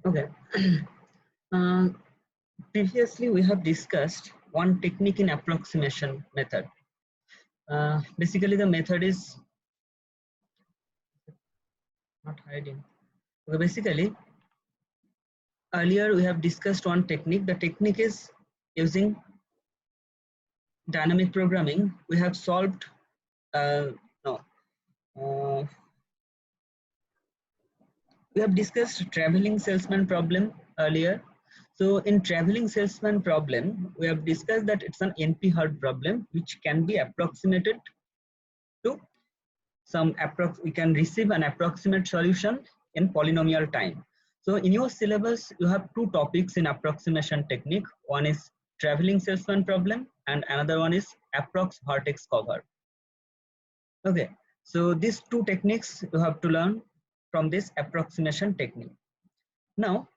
Okay. Uh, Previously, we have discussed one technique in approximation method. Basically, the method is not hiding. Okay, basically, earlier we have discussed one technique. The technique is using dynamic programming. We have solved no. Uh, we have discussed traveling salesman problem earlier. So in traveling salesman problem, we have discussed that it's an NP-hard problem which can be approximated to we can receive an approximate solution in polynomial time. So in your syllabus, you have two topics in approximation technique. One is traveling salesman problem and another one is approx vertex cover. Okay, so these two techniques you have to learn from this approximation technique. Now,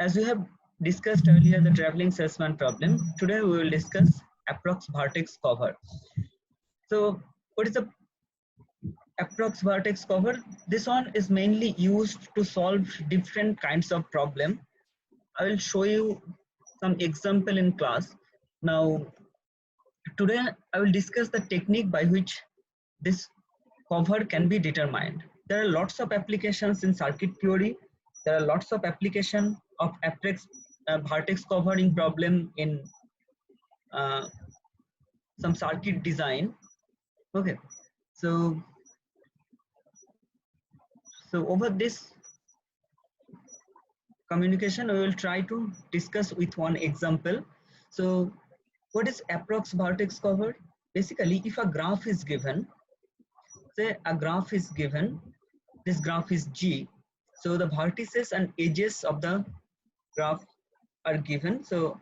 as we have discussed earlier the traveling salesman problem, today we will discuss approx vertex cover. So what is the approx vertex cover? This one is mainly used to solve different kinds of problem. I will show you some example in class. Now, today I will discuss the technique by which this cover can be determined. There are lots of applications in circuit theory. There are lots of application of approx vertex covering problem in some circuit design. Okay, so over this communication, we will try to discuss with one example. So what is approx vertex cover? Basically, if a graph is given, say a graph is given, this graph is G. So the vertices and edges of the graph are given. So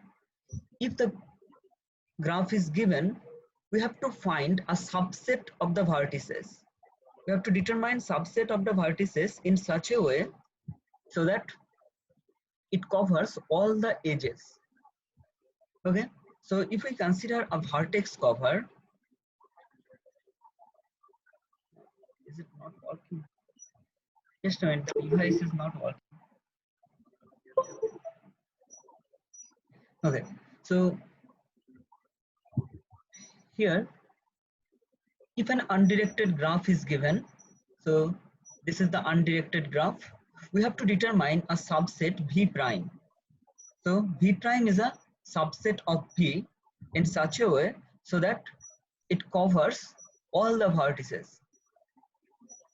if the graph is given, we have to find a subset of the vertices. We have to determine subset of the vertices in such a way so that it covers all the edges. Okay, so if we consider a vertex cover, is it not working? Just a minute, the device is not working. Okay, so here, if an undirected graph is given, so this is the undirected graph, we have to determine a subset V prime. So V prime is a subset of V in such a way so that it covers all the vertices.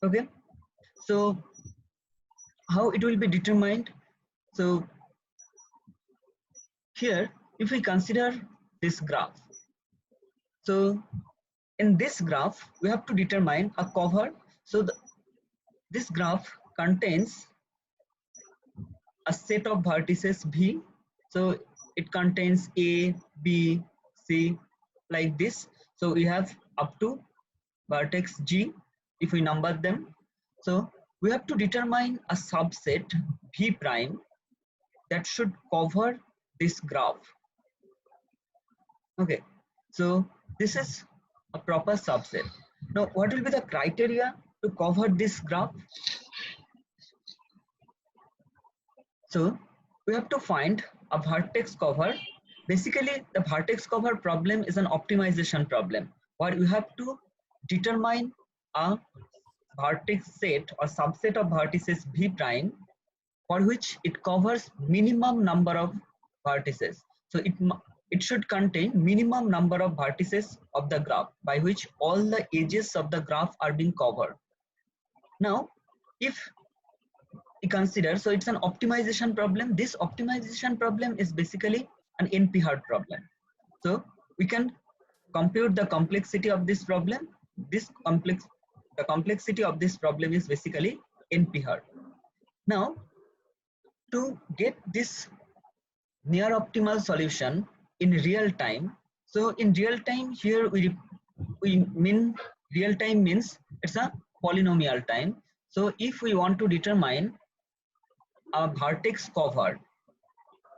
Okay, so how it will be determined? So here, if we consider this graph, so in this graph, we have to determine a cover. So this graph contains a set of vertices V. So it contains A, B, C, like this. So we have up to vertex G if we number them. So we have to determine a subset V prime that should cover this graph. Okay, so this is a proper subset. Now, what will be the criteria to cover this graph? So we have to find a vertex cover. Basically, the vertex cover problem is an optimization problem where you have to determine a vertex set or subset of vertices V prime for which it covers minimum number of vertices. So it should contain minimum number of vertices of the graph by which all the edges of the graph are being covered. Now, if we consider, so it's an optimization problem. This optimization problem is basically an NP-hard problem. So we can compute the complexity of this problem. The complexity of this problem is basically NP-hard. Now, to get this near optimal solution in real time. So in real time here we mean real time means it's a polynomial time. So if we want to determine a vertex cover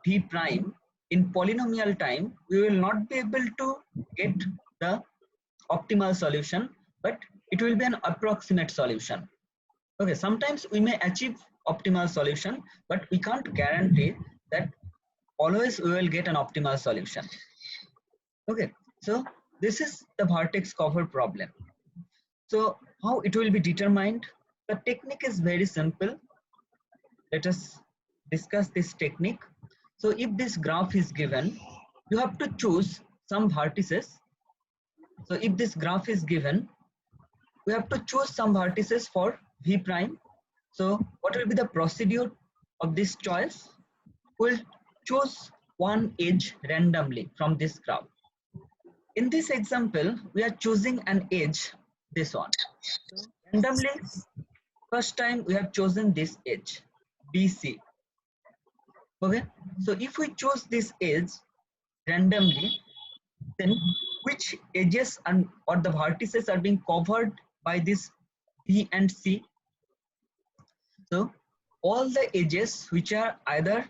V prime in polynomial time, we will not be able to get the optimal solution, but it will be an approximate solution. Okay, sometimes we may achieve optimal solution, but we can't guarantee that always we will get an optimal solution. Okay, so this is the vertex cover problem. So how it will be determined? The technique is very simple. Let us discuss this technique. So if this graph is given, you have to choose some vertices. So if this graph is given, we have to choose some vertices for V prime. So what will be the procedure of this choice? We'll choose one edge randomly from this graph. In this example, we are choosing an edge, this one. So randomly, first time we have chosen this edge, BC. Okay, so if we choose this edge randomly, then which edges and or the vertices are being covered by this B and C? So all the edges which are either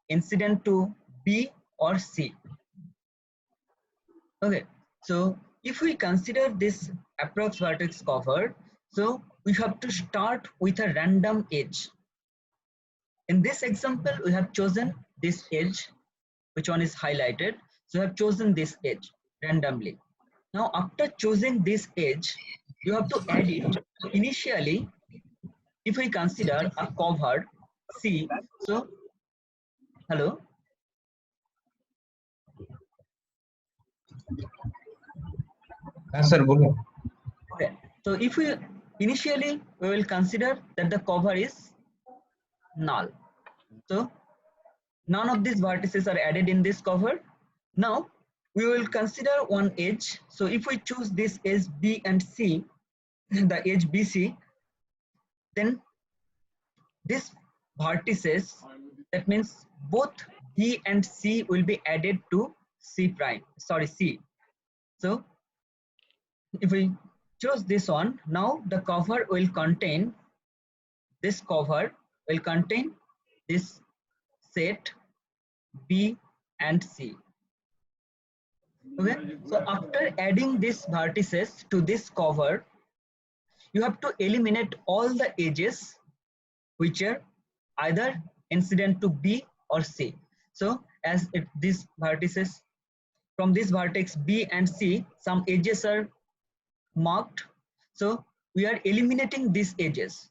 incident to B or C. Okay, so if we consider this approx vertex cover, so we have to start with a random edge. In this example, we have chosen this edge, which one is highlighted. So we have chosen this edge randomly. Now, after choosing this edge, you have to add it. So initially, if we consider a covered C, so hello. हाँ sir बोलो. Okay. So if we initially we will consider that the cover is null. So none of these vertices are added in this cover. Now we will consider one edge. So if we choose this edge B and C, the edge BC, then this vertices, that means both B and C will be added to C prime, sorry C. So if we choose this one, now the cover will contain, this cover will contain this set B and C. Okay, so after adding these vertices to this cover, you have to eliminate all the edges which are either incident to B or C. So as these vertices, from this vertex B and C, some edges are marked. So we are eliminating these edges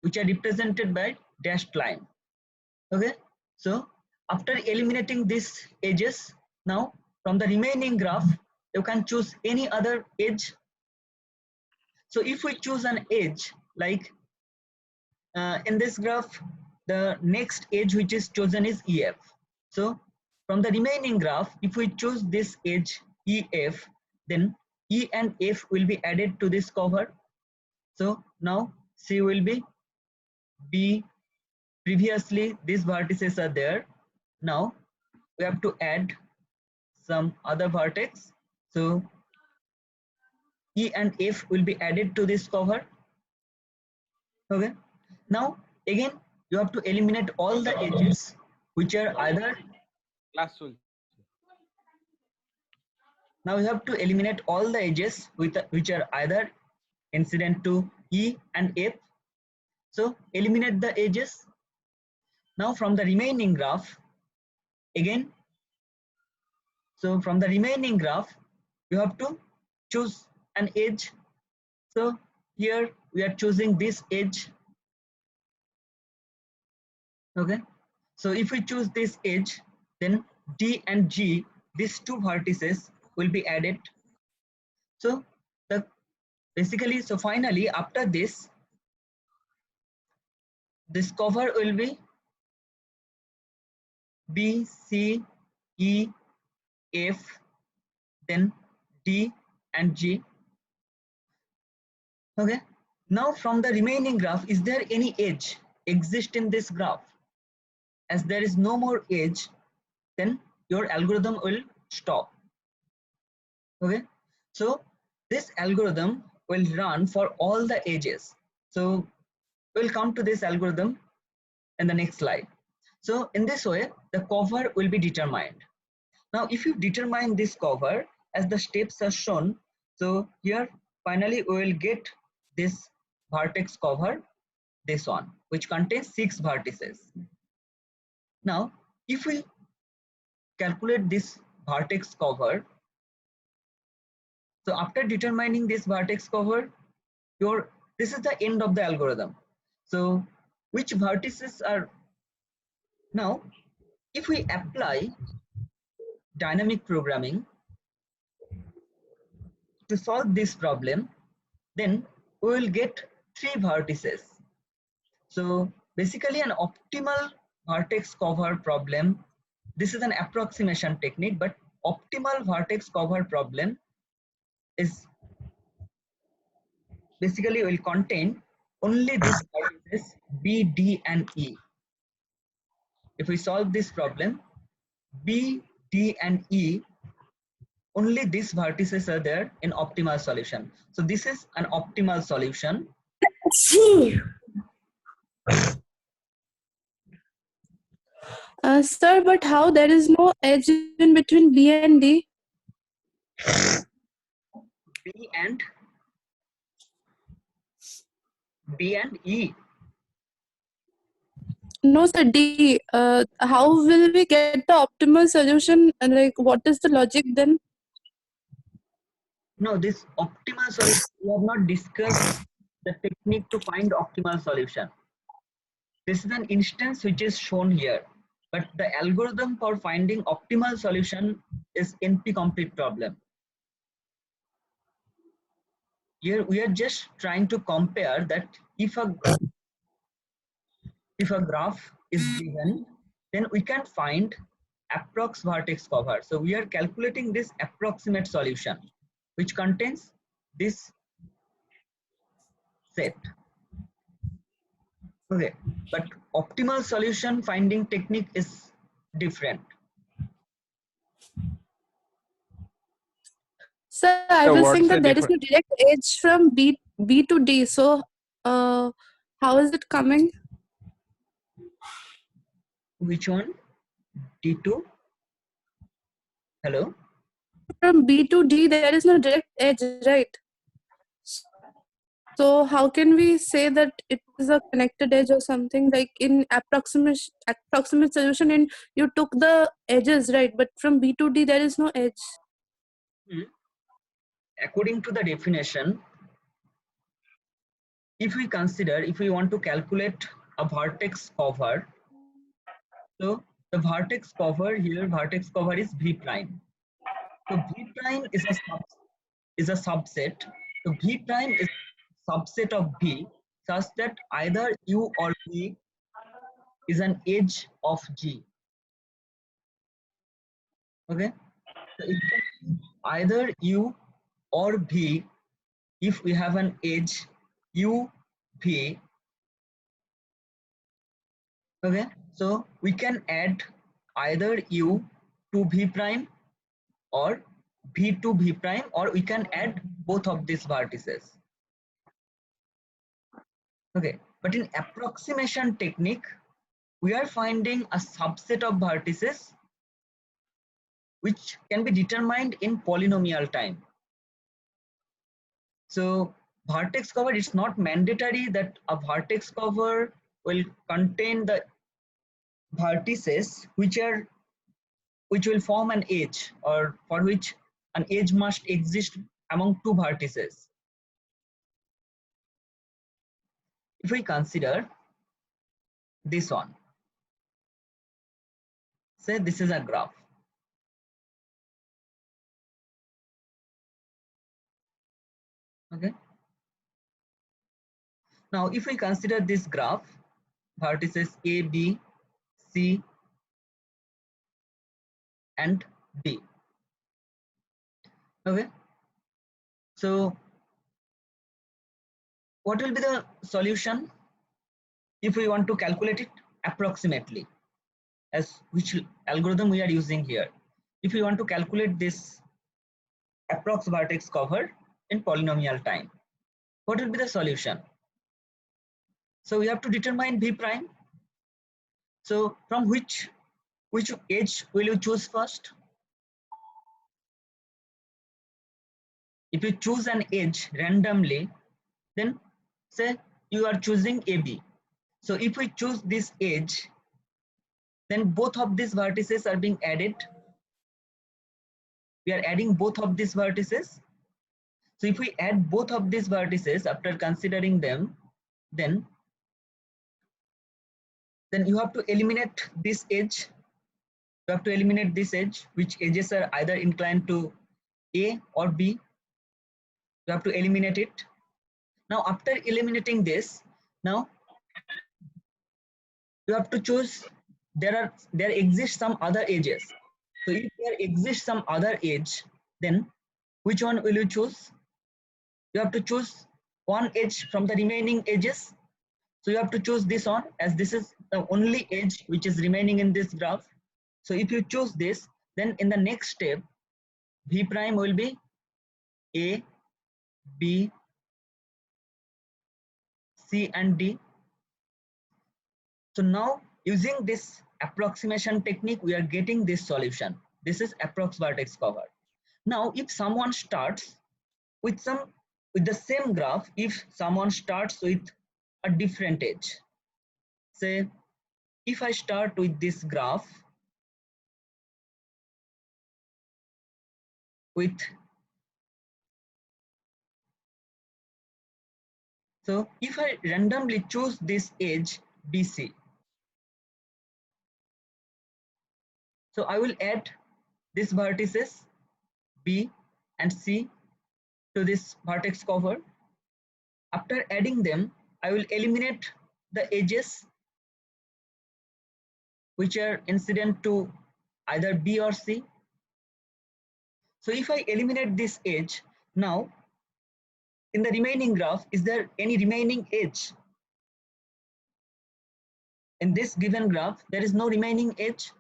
which are represented by dashed line. Okay, so after eliminating these edges, now from the remaining graph, you can choose any other edge. So if we choose an edge, like in this graph, the next edge which is chosen is EF. So from the remaining graph, if we choose this edge EF, then E and F will be added to this cover. So now C will be B. Previously these vertices are there. Now we have to add some other vertex. So E and F will be added to this cover. Okay. Now again you have to eliminate all the edges which are either. Now you have to eliminate all the edges which are either incident to E and F. So eliminate the edges. Now from the remaining graph, again, so from the remaining graph, you have to choose an edge. So here we are choosing this edge. Okay. So if we choose this edge, then D and G, these two vertices will be added. So the basically, so finally after this cover will be B, C, E, F, then D and G. Okay. Now from the remaining graph, is there any edge exist in this graph? As there is no more edge, then your algorithm will stop. Okay. So this algorithm will run for all the edges. So we'll come to this algorithm in the next slide. So in this way, the cover will be determined. Now, if you determine this cover as the steps are shown, so here finally we will get this vertex cover. this one, which contains 6 vertices. Now, if we calculate this vertex cover, so after determining this vertex cover, this is the end of the algorithm. So which vertices are now, if we apply dynamic programming to solve this problem, then we will get 3 vertices. So basically an optimal vertex cover problem, this is an approximation technique, but optimal vertex cover problem is basically will contain only these vertices B, D and E. If we solve this problem, B, D and E, only these vertices are there in optimal solution. So this is an optimal solution. Sir, but how there is no edge in between B and D? B and E. No, sir, D. How will we get the optimal solution? Like, what is the logic then? No, this optimal solution, we have not discussed the technique to find optimal solution. This is an instance which is shown here, but the algorithm for finding optimal solution is NP-complete problem. Here we are just trying to compare that if a graph is given, then we can find approx vertex cover. So we are calculating this approximate solution, which contains this set. Okay, but optimal solution finding technique is different. Sir, I So was what's saying the that there is no difference? direct edge from B to D. So, how is it coming? Which one? D2? Hello? From B to D, there is no direct edge, right? So how can we say that it is a connected edge or something? Like in approximate solution, and you took the edges, right? But from B to D, there is no edge. According to the definition, if we want to calculate a vertex cover, so the vertex cover here, vertex cover is V prime. So V prime is a subset. So V prime is subset of V such that either U or V is an edge of G. Okay, so it can be either U or V if we have an edge U, V. Okay, so we can add either U to V prime or V to V prime, or we can add both of these vertices. Okay, but in approximation technique, we are finding a subset of vertices which can be determined in polynomial time. So vertex cover, it's not mandatory that a vertex cover will contain the vertices which will form an edge, or for which an edge must exist among two vertices. If we consider this one, say this is a graph. Okay. Now, if we consider this graph, vertices A, B, C, and D. Okay. So, what will be the solution if we want to calculate it approximately? As which algorithm we are using here? If we want to calculate this approx vertex cover in polynomial time, what will be the solution? So we have to determine V prime. So from which edge will you choose first? If you choose an edge randomly, then say you are choosing AB. So if we choose this edge, then both of these vertices are being added. We are adding both of these vertices. So if we add both of these vertices after considering them, then you have to eliminate this edge. You have to eliminate this edge, which edges are either inclined to A or B. You have to eliminate it. Now after eliminating this, now you have to choose, there exists some other edges. So if there exists some other edge, then which one will you choose? You have to choose one edge from the remaining edges. So you have to choose this one, as this is the only edge which is remaining in this graph. So if you choose this, then in the next step, V prime will be A, B, C and D. So now using this approximation technique, we are getting this solution. This is approx vertex cover. Now if someone starts with the same graph, if someone starts with a different edge, say if I start with this graph with, so if I randomly choose this edge BC, so I will add these vertices B and C to this vertex cover. After adding them, I will eliminate the edges which are incident to either B or C. So if I eliminate this edge, now in the remaining graph, is there any remaining edge? In this given graph, there is no remaining edge.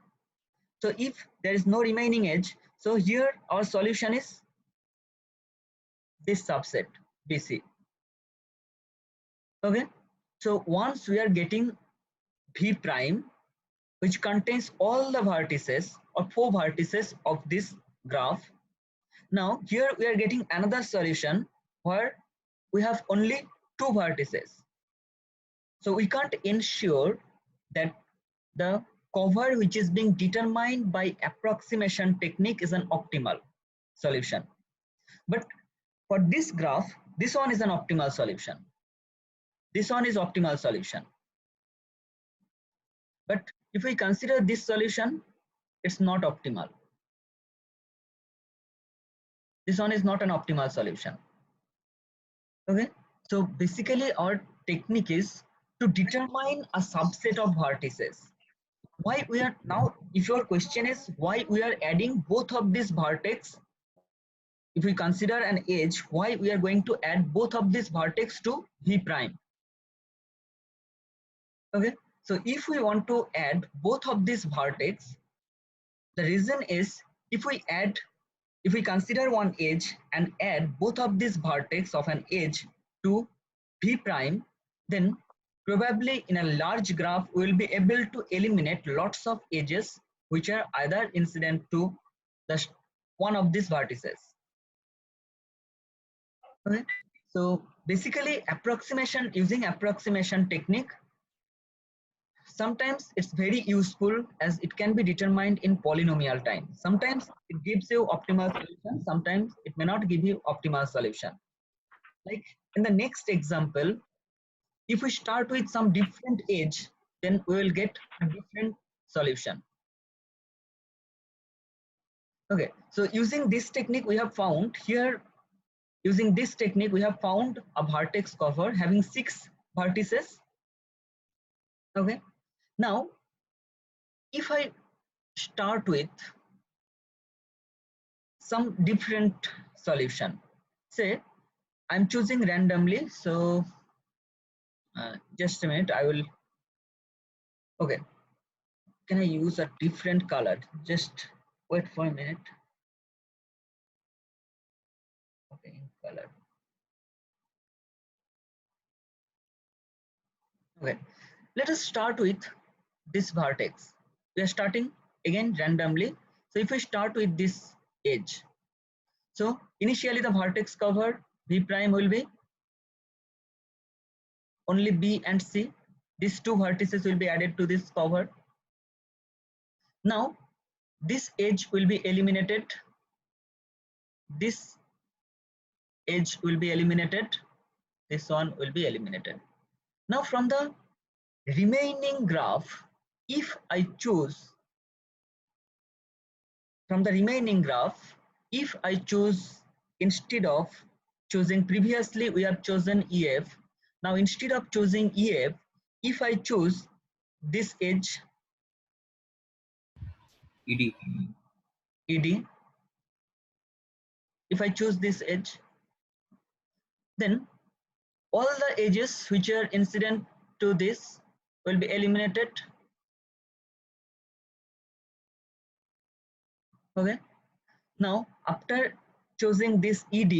So if there is no remaining edge, so here our solution is this subset BC. Okay, so once we are getting V prime, which contains all the vertices or 4 vertices of this graph, now here we are getting another solution where we have only 2 vertices. So we can't ensure that the cover which is being determined by approximation technique is an optimal solution. But for this graph, this one is an optimal solution. This one is optimal solution. But if we consider this solution, it's not optimal. This one is not an optimal solution. Okay, so basically our technique is to determine a subset of vertices. Why we are now, if your question is why we are adding both of these vertex, if we consider an edge, why we are going to add both of these vertex to V prime. Okay, so if we want to add both of these vertex, the reason is if we consider one edge and add both of these vertex of an edge to V prime, then probably in a large graph we will be able to eliminate lots of edges which are either incident to the one of these vertices. Okay, so basically using approximation technique, sometimes it's very useful as it can be determined in polynomial time. Sometimes it gives you optimal solution, sometimes it may not give you optimal solution. Like in the next example, if we start with some different edge, then we will get a different solution. Okay, so using this technique we have found here, using this technique we have found a vertex cover having 6 vertices. Okay, now if I start with some different solution, say I'm choosing randomly, so just a minute, I will, okay, can I use a different color? Just wait for a minute. Okay, color. Okay, let us start with this vertex. We are starting again randomly. So if we start with this edge, so initially the vertex cover V prime will be only B and C. These two vertices will be added to this cover. Now this edge will be eliminated. This edge will be eliminated. This one will be eliminated. Now from the remaining graph, if I choose from the remaining graph, if I choose, instead of choosing, previously we have chosen EF, now instead of choosing EF, if I choose this edge ED. ED, if I choose this edge, then all the edges which are incident to this will be eliminated. Okay. Now after choosing this ED,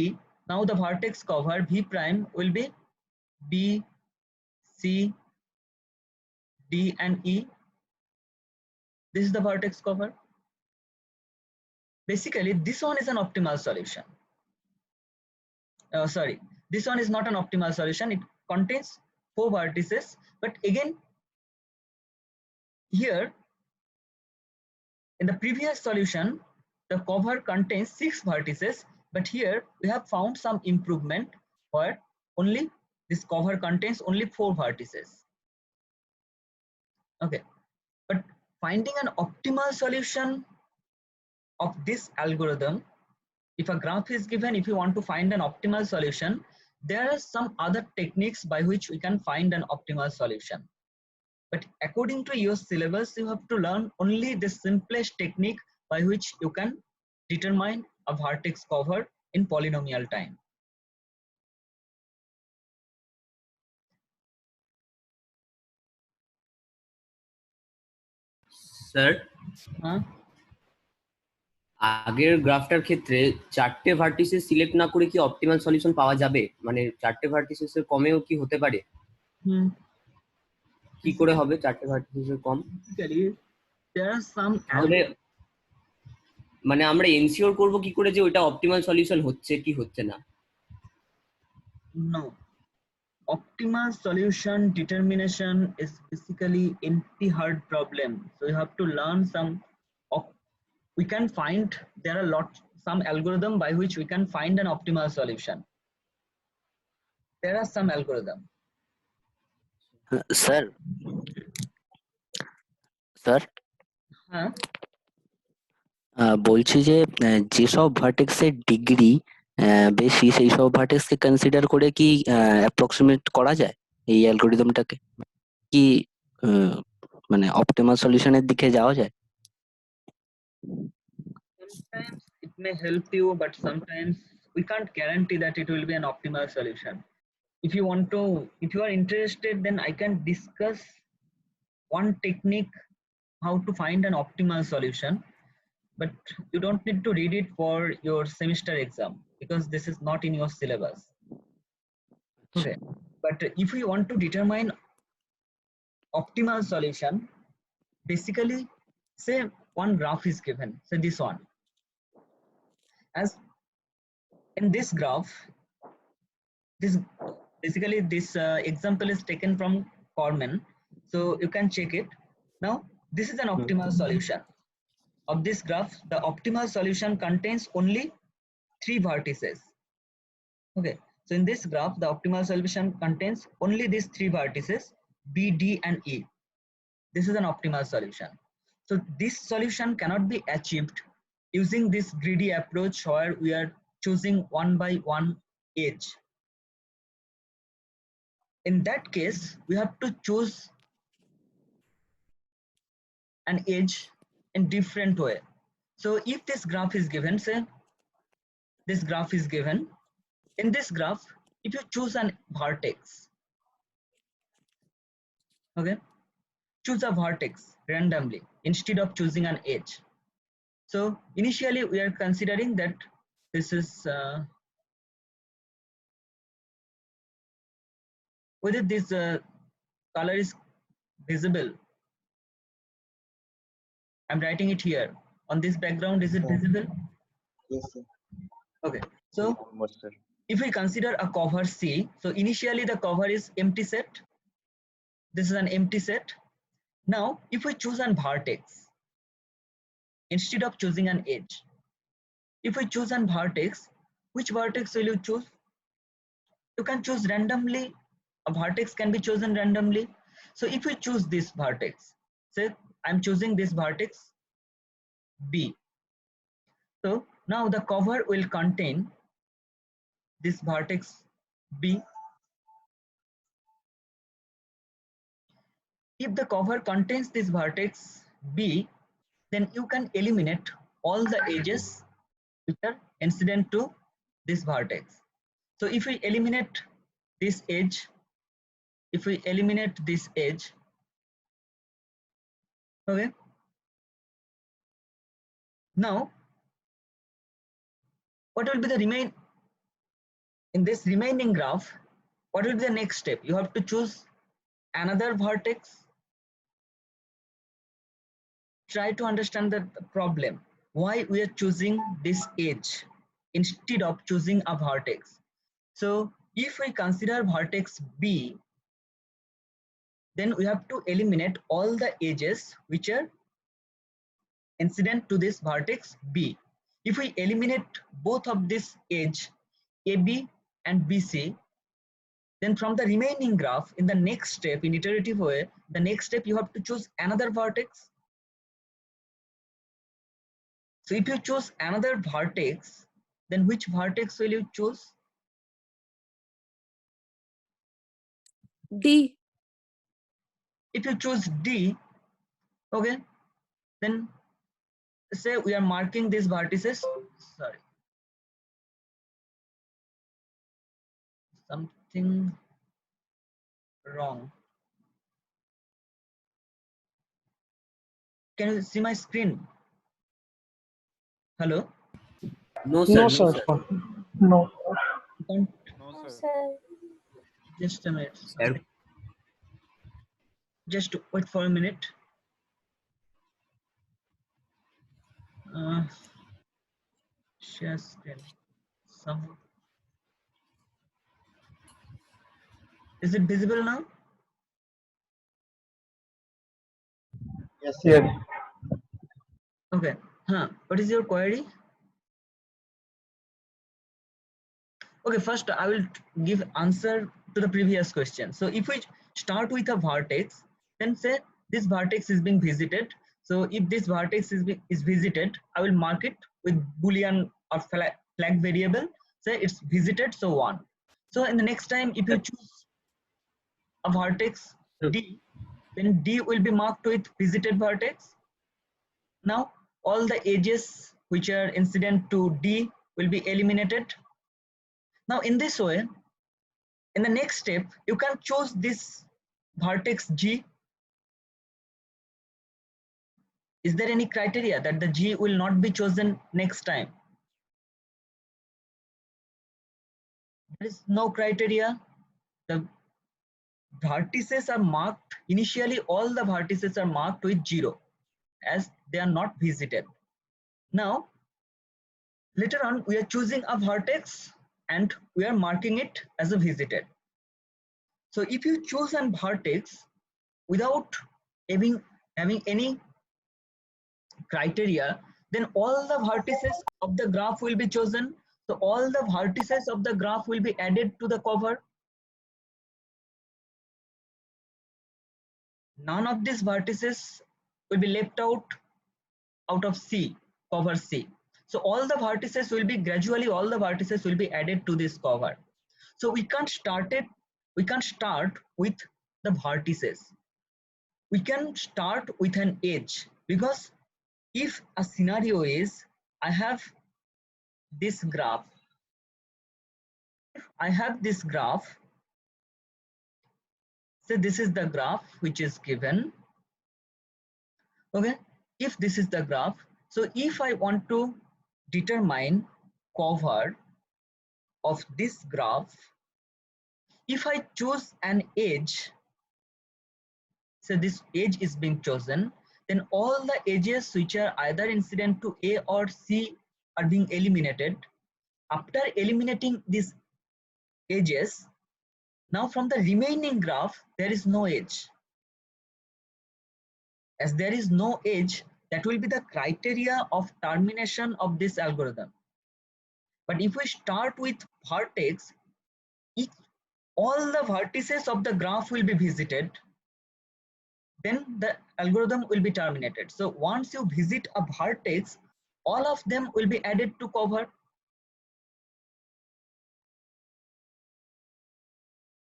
now the vertex cover V prime will be B, C, D and E. This is the vertex cover. Basically this one is an optimal solution. Sorry, this one is not an optimal solution. It contains 4 vertices, but again here in the previous solution the cover contains 6 vertices, but here we have found some improvement where only this cover contains only 4 vertices. Okay, but finding an optimal solution of this algorithm, if a graph is given, if you want to find an optimal solution, there are some other techniques by which we can find an optimal solution. But according to your syllabus, you have to learn only the simplest technique by which you can determine a vertex cover in polynomial time. Sir, Huh? আগের গ্রাফটার ক্ষেত্রে 4টে vertices select না করে কি optimal solution পাওয়া যাবে? মানে 4টে ভার্টিসেসের কমেও কি হতে পারে? কি করে হবে 4টে ভার্টিসেসের কম? There are some তাহলে মানে আমরা এনসিওর করব কি করে যে ওটা অপটিমাল সলিউশন হচ্ছে কি হচ্ছে না? No. Optimal solution determination is basically NP-hard problem. So you have to learn some. We can find there are some algorithm by which we can find an optimal solution. There are some algorithm. Sir. বলছি যে যেসব ভার্টেক্সের degree বেশি সেই সব ভার্টেক্সকে consider করে কি approximate করা যায় এই অ্যালগরিদমটাকে, কি মানে অপটিমাল সলিউশনের দিকে যাওয়া যায়? Sometimes it may help you, but sometimes we can't guarantee that it will be an optimal solution. If you are interested, then I can discuss one technique how to find an optimal solution, but you don't need to read it for your semester exam because this is not in your syllabus. Okay, but if we want to determine optimal solution, basically say one graph is given, say this one. As in this graph, this example is taken from Corman, so you can check it. Now this is an optimal solution of this graph. The optimal solution contains only 3 vertices. Okay, so in this graph the optimal solution contains only these 3 vertices B, D and E. This is an optimal solution. So this solution cannot be achieved using this greedy approach where we are choosing one by one edge. In that case, we have to choose an edge in different way. So if this graph is given, say this graph is given, in this graph, if you choose an vertex, okay, choose a vertex randomly instead of choosing an edge. So initially we are considering that this is whether this color is visible. I'm writing it here on this background. Is it visible? Yes, sir. Okay, so if we consider a cover C, so initially the cover is empty set. this is an empty set. Now, if we choose an vertex instead of choosing an edge, if we choose an vertex, which vertex will you choose? You can choose randomly. A vertex can be chosen randomly. So if we choose this vertex, say I'm choosing this vertex B. So now the cover will contain this vertex B. If the cover contains this vertex B, then you can eliminate all the edges which are incident to this vertex. So if we eliminate this edge, okay, now what will be the in this remaining graph? What will be the next step? You have to choose another vertex. Try to understand the problem. Why we are choosing this edge instead of choosing a vertex. So if we consider vertex B, then we have to eliminate all the edges which are incident to this vertex B. If we eliminate both of this edge AB and BC, then from the remaining graph, in the next step, in iterative way, the next step you have to choose another vertex. So if you choose another vertex, then which vertex will you choose? D. If you choose D, okay, then say we are marking these vertices. Sorry, something wrong. Can you see my screen? Hello? No, sir. No, No, sir. sir. No. Don't, No, sir. just a minute. Sir. Sorry. Just wait for a minute. Share screen. Some. Is it visible now? Yes. Okay. What is your query? Okay, first I will give answer to the previous question. So if we start with a vertex, then say this vertex is being visited. So if this vertex is visited, I will mark it with Boolean or flag variable. Say it's visited, so 1. So in the next time, if you choose a vertex D, then D will be marked with visited vertex. Now all the edges which are incident to D will be eliminated. Now in this way, in the next step, you can choose this vertex G. Is there any criteria that the G will not be chosen next time? There is no criteria. The vertices are marked, initially all the vertices are marked with 0 as they are not visited. Now, later on, we are choosing a vertex and we are marking it as a visited. So if you choose a vertex without having any criteria, then all the vertices of the graph will be chosen. So all the vertices of the graph will be added to the cover. None of these vertices will be left out of C, cover C. So all the vertices will be gradually, all the vertices will be added to this cover. So we can't start with the vertices. We can start with an edge, because if a scenario is I have this graph, so this is the graph which is given. Okay, if this is the graph, so if I want to determine cover of this graph, if I choose an edge, so this edge is being chosen, then all the edges which are either incident to A or C are being eliminated. After eliminating these edges, now from the remaining graph, there is no edge. as there is no edge, that will be the criteria of termination of this algorithm. But if we start with vertex, all the vertices of the graph will be visited, then the algorithm will be terminated. So once you visit a vertex, all of them will be added to cover.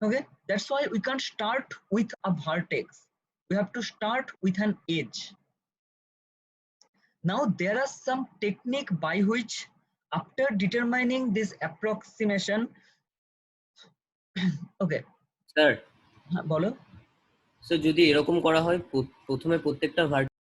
Okay, that's why we can't start with a vertex. We have to start with an edge. Now there are some technique by which, after determining this approximation, okay, sir বলো। So যদি এরকম করা হয় প্রথমে প্রত্যেকটা